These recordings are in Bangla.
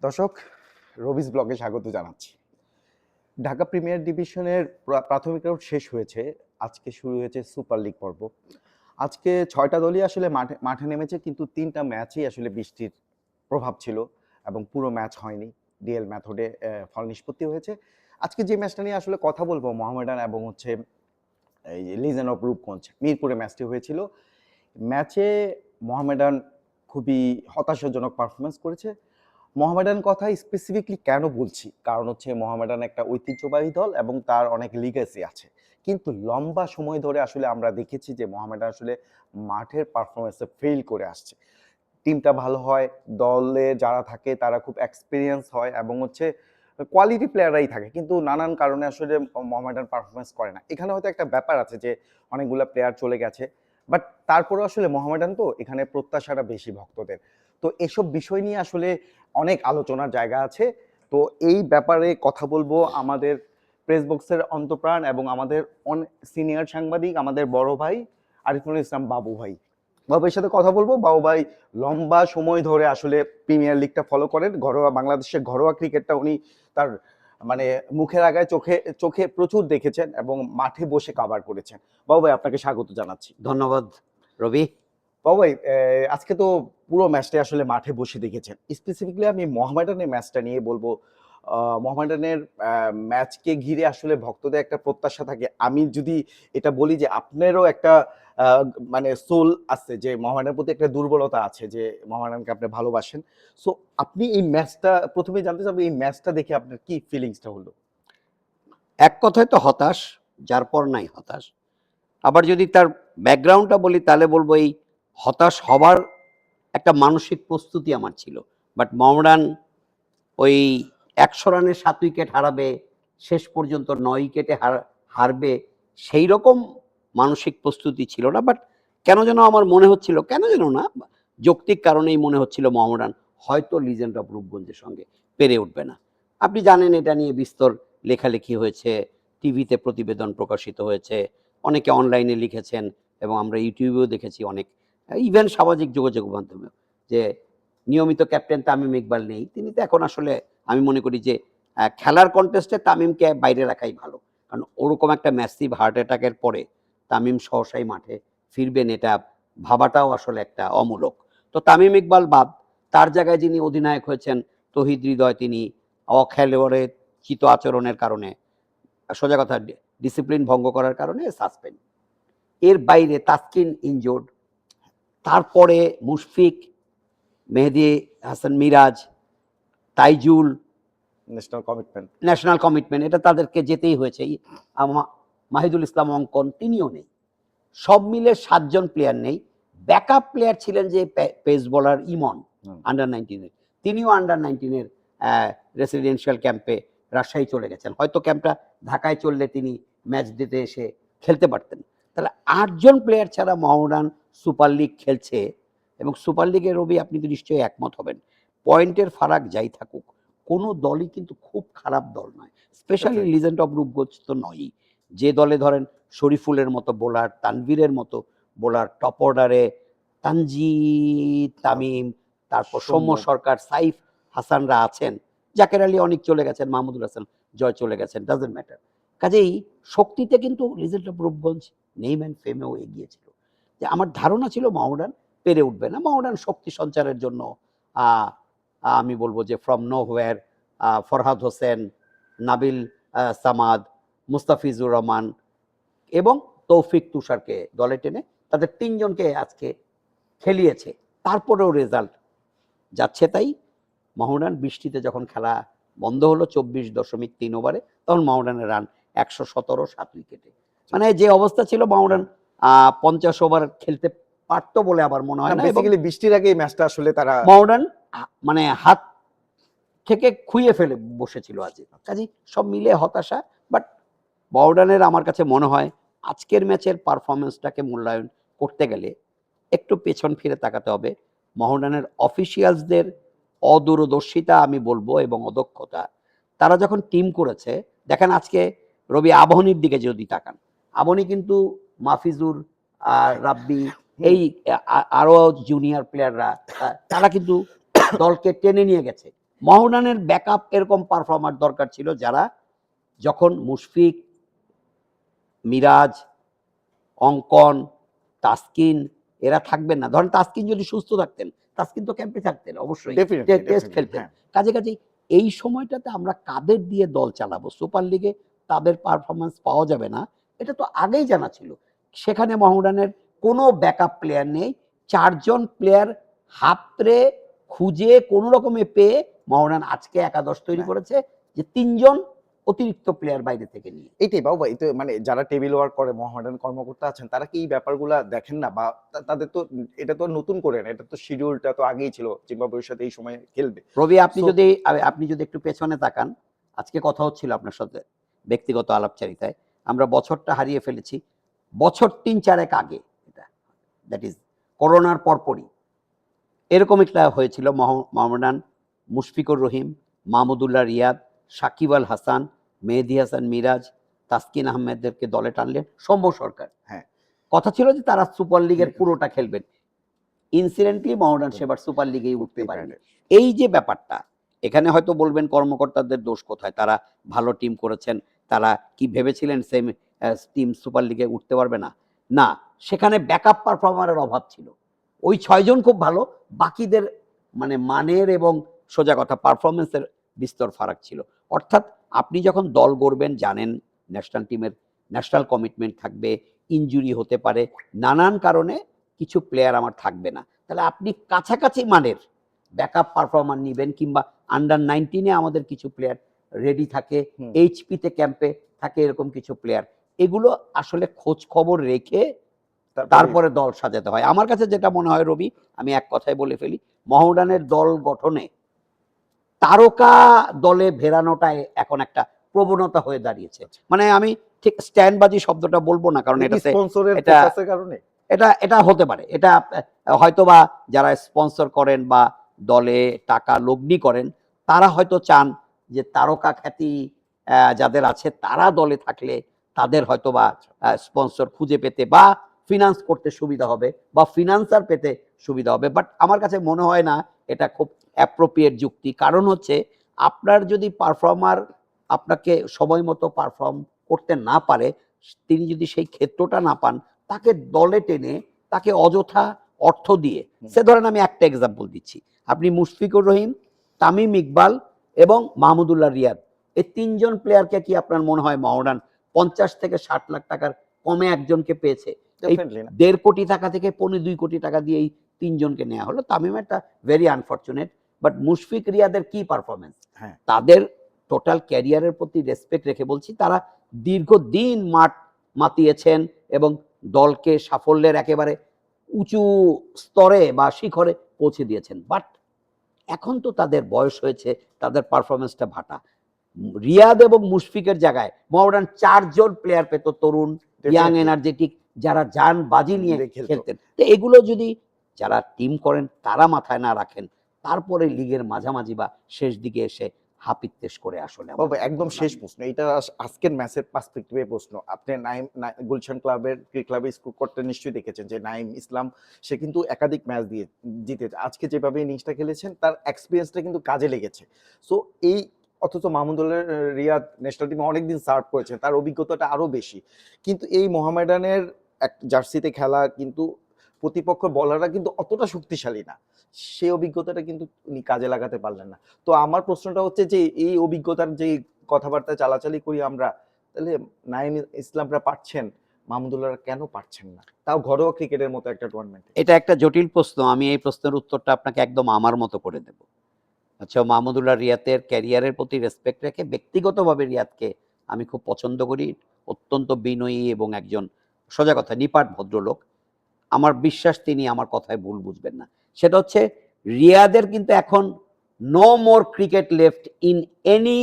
দর্শক, রবিস ব্লগে স্বাগত জানাচ্ছি। ঢাকা প্রিমিয়ার ডিভিশনের প্রাথমিক রাউন্ড শেষ হয়েছে। আজকে শুরু হয়েছে সুপার লিগ পর্ব। আজকে ৬টা দলই আসলে মাঠে নেমেছে, কিন্তু ৩টা ম্যাচেই আসলে বৃষ্টির প্রভাব ছিল এবং পুরো ম্যাচ হয়নি। ডিএল মেথডে ফল নিষ্পত্তি হয়েছে। আজকে যে ম্যাচটা নিয়ে আসলে কথা বলবো, মোহামেডান এবং এই লিজেন্ড অফ রূপগঞ্জ মিরপুরে ম্যাচটি হয়েছিল। ম্যাচে মোহামেডান খুবই হতাশাজনক পারফরমেন্স করেছে। মোহামেডান কথা স্পেসিফিকলি কেন বলছি, কারণ হচ্ছে মোহামেডান একটা ঐতিহ্যবাহী দল এবং তার অনেক লিগ্যাসি আছে, কিন্তু লম্বা সময় ধরে আসলে আমরা দেখেছি যে মোহামেডান আসলে মাঠের পারফরমেন্সে ফেল করে আসছে। টিমটা ভালো হয়, দলে যারা থাকে তারা খুব এক্সপিরিয়েন্স হয় এবং কোয়ালিটি প্লেয়াররাই থাকে, কিন্তু নানান কারণে আসলে মোহামেডান পারফরমেন্স করে না। এখানে হয়তো একটা ব্যাপার আছে যে অনেকগুলো প্লেয়ার চলে গেছে, বাট তারপরেও আসলে মোহামেডান তো এখানে প্রত্যাশাটা বেশি ভক্তদের। তো এসব বিষয় নিয়ে আসলে অনেক আলোচনার জায়গা আছে। তো এই ব্যাপারে কথা বলবো আমাদের প্রেস বক্সের অন্তপ্রাণ এবং আমাদের সিনিয়র সাংবাদিক, আমাদের বড় ভাই আরিফুল ইসলাম বাবু ভাই। বাবু ভাইয়ের সাথে কথা বলবো। বাবু ভাই লম্বা সময় ধরে আসলে প্রিমিয়ার লিগটা ফলো করেন, ঘরোয়া বাংলাদেশের ঘরোয়া ক্রিকেটটা উনি তার মানে মুখের আগায় চোখে চোখে প্রচুর দেখেছেন এবং মাঠে বসে কাভার করেছেন। বাবু ভাই, আপনাকে স্বাগত জানাচ্ছি। ধন্যবাদ রবি। বাবু ভাই, আজকে তো পুরো ম্যাচটা আসলে মাঠে বসে দেখেছেন। স্পেসিফিকলি আমি মোহামেডানের ম্যাচটা নিয়ে বলবো। মোহামেডানের ম্যাচকে ঘিরে আসলে ভক্তদের একটা প্রত্যাশা থাকে। আমি যদি এটা বলি যে আপনারও একটা মানে সোল আছে, যে মোহামেডানের প্রতি একটা দুর্বলতা আছে, যে মোহামেডানকে আপনি ভালোবাসেন। সো আপনি এই ম্যাচটা প্রথমে জানতে চাবো, এই ম্যাচটা দেখে আপনার কি ফিলিংসটা হলো? এক কথায় তো হতাশ, যার পর নাই হতাশ। আবার যদি তার ব্যাকগ্রাউন্ডটা বলি তাহলে বলবো এই হতাশ হবার একটা মানসিক প্রস্তুতি আমার ছিল। বাট মোহামেডান ওই ১০০ রানে ৭ উইকেট হারাবে, শেষ পর্যন্ত ৯ উইকেটে হারবে, সেই রকম মানসিক প্রস্তুতি ছিল না। বাট কেন যেন আমার মনে হচ্ছিল, কেন যেন না, যৌক্তিক কারণেই মনে হচ্ছিল মোহামেডান হয়তো লিজেন্ড অফ রূপগঞ্জের সঙ্গে পেরে উঠবে না। আপনি জানেন এটা নিয়ে বিস্তর লেখালেখি হয়েছে, টিভিতে প্রতিবেদন প্রকাশিত হয়েছে, অনেকে অনলাইনে লিখেছেন এবং আমরা ইউটিউবেও দেখেছি অনেক, ইভেন সামাজিক যোগাযোগ মাধ্যমে, যে নিয়মিত ক্যাপ্টেন তামিম ইকবাল নেই। তিনি তো এখন আসলে আমি মনে করি যে খেলার কন্টেস্টে তামিমকে বাইরে রাখাই ভালো, কারণ ওরকম একটা ম্যাসিভ হার্ট অ্যাটাকের পরে তামিম সহসাই মাঠে ফিরবেন এটা ভাবাটাও আসলে একটা অমূলক। তো তামিম ইকবাল বাদ, তার জায়গায় যিনি অধিনায়ক হয়েছেন তহিদ হৃদয়, তিনি অখেলোয়াড়ের চিত আচরণের কারণে, সোজা কথা ডিসিপ্লিন ভঙ্গ করার কারণে সাসপেন্ড। এর বাইরে তাসকিন ইনজোর্ড, তারপরে মুশফিক, মেহেদি হাসান মিরাজ, তাইজুল, ন্যাশনাল কমিটমেন্ট, এটা তাদেরকে যেতেই হয়েছে। মাহিদুল ইসলাম অঙ্কন, তিনিও নেই। সব মিলে ৭ জন প্লেয়ার নেই। ব্যাকআপ প্লেয়ার ছিলেন যে পেস বোলার ইমন, আন্ডার 19-এর, তিনিও আন্ডার 19-এর রেসিডেন্সিয়াল ক্যাম্পে রাজশাহী চলে গেছেন। হয়তো ক্যাম্পটা ঢাকায় চললে তিনি ম্যাচ দিতে এসে খেলতে পারতেন। তাহলে ৮ জন প্লেয়ার ছাড়া মোহামেডান সুপার লিগ খেলছে, এবং সুপার লিগে রবি আপনি তো নিশ্চয়ই একমত হবেন, পয়েন্টের ফারাক যাই থাকুক, কোনো দলই কিন্তু খুব খারাপ দল নয়, স্পেশালি লিজেন্ড অফ রূপগঞ্জ তো নয়ই। যে দলে ধরেন শরীফুলের মতো বোলার, তানভীরের মতো বোলার, টপ অর্ডারে তানজিদ, তামিম, তারপর সৌম্য সরকার, সাইফ হাসানরা আছেন, জাকের আলী অনেক চলে গেছেন, মাহমুদুল হাসান জয় চলে গেছেন, ডাজেন্ট ম্যাটার। কাজেই শক্তিতে কিন্তু regent of Rupganj name and ফেমেও এগিয়েছিল। যে আমার ধারণা ছিল মোহামেডান পেরে উঠবে না। মোহামেডান শক্তি সঞ্চারের জন্য আমি বলবো যে ফ্রম নোহোয়্যার ফরহাদ হোসেন, নাবিল সামাদ, মুস্তাফিজুর রহমান এবং তৌফিক তুষারকে দলে টেনে তাদের ৩ জনকে আজকে খেলিয়েছে। তারপরেও রেজাল্ট যাচ্ছে তাই। মোহামেডান বৃষ্টিতে যখন খেলা বন্ধ হলো ২৪.৩ ওভারে, তখন মোহামেডানের রান ১১৭, ৭ উইকেটে। মানে যে অবস্থা ছিল, মোহামেডান ৫০ ওভার খেলতে পারতো বলে আবার মনে হয় না। বেসিক্যালি বৃষ্টির আগে এই ম্যাচটা আসলে তারা মোহামেডান মানে হাত থেকে খুইয়ে ফেলে বসেছিল আজকে। কাজেই সব মিলে হতাশা। বাট মোহামেডানের আমার কাছে মনে হয় আজকের ম্যাচের পারফরমেন্সটাকে মূল্যায়ন করতে গেলে একটু পেছন ফিরে তাকাতে হবে। মোহামেডানের অফিসিয়ালসদের অদূরদর্শিতা আমি বলবো এবং অদক্ষতা। তারা যখন টিম করেছে, দেখেন আজকে রবি আবাহনীর দিকে যদি তাকান, আবাহনী কিন্তু মাফিজুর, রাব্বি, এই আরো জুনিয়র প্লেয়াররা, তারা কিন্তু দলকে টেনে নিয়ে গেছে। মোহামেডানের ব্যাকআপ এরকম পারফর্মার দরকার ছিল যারা যখন মুশফিক, মিরাজ, অঙ্কন, তাসকিন এরা থাকবেন না, ধরেন তাসকিন যদি সুস্থ থাকতেন, তাসকিন তো ক্যাম্পে থাকতেন অবশ্যই, টেস্ট খেলতেন। কাছাকাছি এই সময়টাতে আমরা কাদের দিয়ে দল চালাবো, সুপার লিগে তাদের পারফরমেন্স পাওয়া যাবে না, এটা তো আগেই জানা ছিল। সেখানে মোহামেডানের কোনো ব্যাকআপ প্লেয়ার নেই, 4জন প্লেয়ার হাতড়ে খুঁজে কোনো রকমে পেয়ে মোহামেডান আজকে একাদশ তৈরি করেছে, যে 3জন অতিরিক্ত প্লেয়ার বাইরে থেকে নিয়ে। এটাই বাবু, এই তো মানে যারা টেবিল ওয়ার্ক করে মোহামেডান কর্মকর্তা আছেন, তারা কি এই ব্যাপারগুলা দেখেন না? বা তাদের তো এটা তো নতুন করে না, এটা তো শিডিউলটা তো আগেই ছিল জিম্বাবুয়ের সাথে এই সময় খেলবে। রবি, আপনি যদি একটু পেছনে তাকান, আজকে কথা হচ্ছিল আপনার সাথে ব্যক্তিগত আলাপচারিতায়, আমরা বছরটা হারিয়ে ফেলেছি বছর 3-4 আগে, এটা দ্যাট ইজ করোনার পরপরই এরকম একটা হয়েছিল। মোহামেডান মুশফিকুর রহিম, মাহমুদুল্লাহ রিয়াদ, সাকিব আল হাসান, মেহেদী হাসান মিরাজ, তাসকিন আহমেদদেরকে দলে টানলেন সৌম্য সরকার। হ্যাঁ, কথা ছিল যে তারা সুপার লিগের পুরোটা খেলবেন। ইনসিডেন্টলি মোহামেডান সেবার সুপার লিগেই উঠতে পারেনি। এই যে ব্যাপারটা, এখানে হয়তো বলবেন কর্মকর্তাদের দোষ কোথায়, তারা ভালো টিম করেছেন, তারা কি ভেবেছিলেন সেম টিম সুপার লিগে উঠতে পারবে না? না, সেখানে ব্যাকআপ পারফর্মারের অভাব ছিল। ওই 6জন খুব ভালো, বাকিদের মানে মানের এবং সোজা কথা পারফরমেন্সের বিস্তর ফারাক ছিল। অর্থাৎ আপনি যখন দল গড়বেন জানেন ন্যাশনাল টিমের ন্যাশনাল কমিটমেন্ট থাকবে, ইনজুরি হতে পারে, নানান কারণে কিছু প্লেয়ার আমার থাকবে না, তাহলে আপনি কাছাকাছি মানের ব্যাকআপ পারফর্মার নিবেন, কিংবা আন্ডার-19-এ আমাদের কিছু প্লেয়ার রেডি থাকে, এইচপিতে ক্যাম্পে থাকে এরকম কিছু প্লেয়ার, এগুলো আসলে খোঁজ খবর রেখে তারপরে দল সাজাতে হয়। আমার কাছে যেটা মনে হয় রবি, আমি এক কথায় বলে ফেলি, মোহামেডানের দল গঠনে তারকা দলে ভেরানোটাই এখন একটা প্রবণতা হয়ে দাঁড়িয়েছে। মানে আমি ঠিক স্ট্যান্ডবাজি শব্দটা বলবো না, কারণ এটাতে এটা হতে পারে, এটা হয়তোবা যারা স্পন্সর করেন বা দলে টাকা লগ্নি করেন, তারা হয়তো চান যে তারকা খ্যাতি যাদের আছে তারা দলে থাকলে তাদের হয়তোবা স্পন্সর খুঁজে পেতে বা ফিনান্স করতে সুবিধা হবে বা ফিনান্সার পেতে সুবিধা হবে। বাট আমার কাছে মনে হয় না এটা খুব অ্যাপ্রোপ্রিয়েট যুক্তি। কারণ হচ্ছে আপনার যদি পারফর্মার আপনাকে সময় মতো পারফর্ম করতে না পারে, তিনি যদি সেই ক্ষেত্রটা না পান, তাকে দলে টেনে তাকে অযথা অর্থ দিয়ে, সে ধরেন আমি একটা এক্সাম্পল দিচ্ছি, আপনি মুশফিকুর রহিম, তামিম ইকবাল এবং মাহমুদুল্লাহ রিয়াদ, এই 3জন প্লেয়ারকে কি আপনার মনে হয় মোহামেডান 50 থেকে 60 লাখ টাকার কমে একজনকে পেয়েছে? এই 1.5 কোটি টাকা থেকে 1.25 কোটি টাকা দিয়ে এই 3জনকে নেওয়া হলো। তামিম একটা ভেরি আনফরচুনেট, বাট মুশফিক, রিয়াদের কি পারফরমেন্স, তাদের টোটাল ক্যারিয়ারের প্রতি রেসপেক্ট রেখে বলছি, তারা দীর্ঘদিন মাঠ মাতিয়েছেন এবং দলকে সাফল্যের একেবারে উঁচু স্তরে বা শিখরে পৌঁছে দিয়েছেন। বাট এখন তো তাদের বয়স হয়েছে, তাদের পারফরমেন্সটা ভাটা। রিয়াদ এবং মুশফিকের জায়গায় মোহামেডান 4জন প্লেয়ার পেত, তরুণ, ইয়াং, এনার্জেটিক, যারা জান বাজি নিয়ে খেলতেন। তো এগুলো যদি যারা টিম করেন তারা মাথায় না রাখেন, তারপরে লিগের মাঝামাঝি বা শেষ দিকে এসে হাপিত্তেশ করে আসলে একদম শেষ প্রশ্ন, এটা আজকের ম্যাচের পার্সপেক্টিভে প্রশ্ন। আপনি গুলশান ক্লাবে স্কোর করতে নিশ্চয়ই দেখেছেন যে নাইম ইসলাম, সে কিন্তু একাধিক ম্যাচ দিয়ে জিতেছে। আজকে যেভাবে ইনিংসটা খেলেছেন, তার এক্সপিরিয়েন্সটা কিন্তু কাজে লেগেছে। সো এই অথচ মাহমুদুল্লাহ রিয়াদ ন্যাশনাল টিমে অনেকদিন সার্ভ করেছেন, তার অভিজ্ঞতাটা আরো বেশি। কিন্তু এই মোহামেডানের এক জার্সিতে খেলা, কিন্তু প্রতিপক্ষ বলাররা কিন্তু অতটা শক্তিশালী না, সেই অভিজ্ঞতাটা কিন্তু উনি কাজে লাগাতে পারলেন না। তো আমার প্রশ্নটা হচ্ছে যে এই অভিজ্ঞতার যে কথাবার্তা চালাচালি করি আমরা, তাহলে নাইম ইসলামরা পারছেন, মাহমুদুল্লাহরা কেন পারছেন না, তাও ঘরোয়া ক্রিকেটের মতো একটা টুর্নামেন্টে? এটা একটা জটিল প্রশ্ন, আমি এই প্রশ্নের উত্তরটা আপনাকে একদম আমার মতো করে দেব। আচ্ছা, মাহমুদুল্লাহ রিয়াদের ক্যারিয়ারের প্রতি রেসপেক্ট রেখে ব্যক্তিগতভাবে রিয়াদকে আমি খুব পছন্দ করি, অত্যন্ত বিনয়ী এবং একজন সোজা কথা নিপাট ভদ্রলোক। আমার বিশ্বাস তিনি আমার কথায় ভুল বুঝবেন না। সেটা হচ্ছে রিয়াদের কিন্তু এখন no more cricket left in any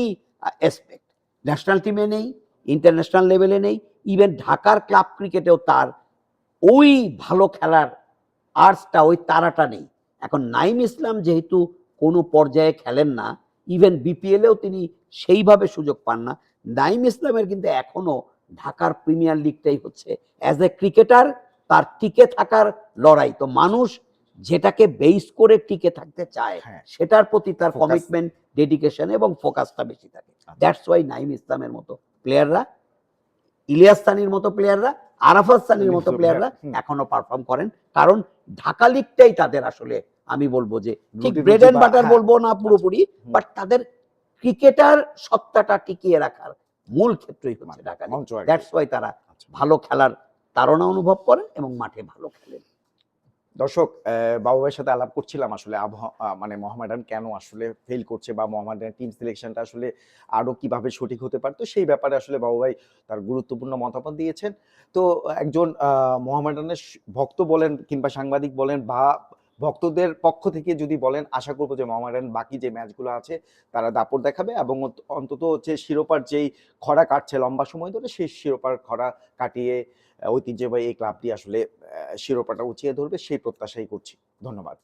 aspect. National টিমে নেই, ইন্টারন্যাশনাল লেভেলে নেই, ইভেন ঢাকার ক্লাব ক্রিকেটেও তার ওই ভালো খেলার আর্টসটা, ওই তারাটা নেই। এখন নাইম ইসলাম যেহেতু কোনো পর্যায়ে খেলেন না, ইভেন বিপিএলেও তিনি সেইভাবে সুযোগ পান না, নাইম ইসলামের কিন্তু এখনো ঢাকার প্রিমিয়ার লিগটাই হচ্ছে অ্যাজ এ ক্রিকেটার তার টিকে থাকার লড়াই। তো মানুষ যেটাকে বেস করে টিকে থাকতে চায় হ্যাঁ। সেটার প্রতি তার Focus. কমিটমেন্ট, ডেডিকেশন এবং ফোকাসটা বেশি থাকে। দ্যাটস ওয়াই নাইম ইসলামের মতো প্লেয়াররা, ইলিয়াস সানির মতো প্লেয়াররা, আরাফাত সানির মতো প্লেয়াররা এখনো পারফর্ম করেন, কারণ ঢাকা লিগটাই তাদের আসলে আমি বলবো যে ঠিক রুটি ব্রেড রুজি এন্ড বা- বাটার হ্যাঁ। বলবো না পুরোপুরি, বাট তাদের ক্রিকেটার সত্তাটা টিকিয়ে রাখার মূল ক্ষেত্রই হচ্ছে ঢাকা লিগ। মঞ্চ আর কি। দ্যাটস ওয়াই তারা আচ্ছা। ভালো খেলার তাড়না অনুভব করেন এবং মাঠে ভালো খেলেন। দর্শক, বাবু ভাইয়ের সাথে আলাপ করছিলাম আসলে মানে মোহামেডান কেন আসলে ফেল করছে বা মোহামেডান টিম সিলেকশনটা আসলে আরো কিভাবে সঠিক হতে পারতো সেই ব্যাপারে আসলে বাবু ভাই তার গুরুত্বপূর্ণ মতামত দিয়েছেন। তো একজন মোহামেডানের ভক্ত বলেন কিংবা সাংবাদিক বলেন বা ভক্তদের পক্ষ থেকে যদি বলেন, আশা করবো যে মোহামেডান বাকি যে ম্যাচগুলো আছে তারা দাপট দেখাবে এবং অন্তত হচ্ছে শিরোপার যেই খরা কাটছে লম্বা সময় ধরে সেই শিরোপার খরা কাটিয়ে ঐতিহ্যবাহী এই ক্লাবটি আসলে শিরোপাটা উঁচিয়ে ধরবে সেই প্রত্যাশাই করছি। ধন্যবাদ।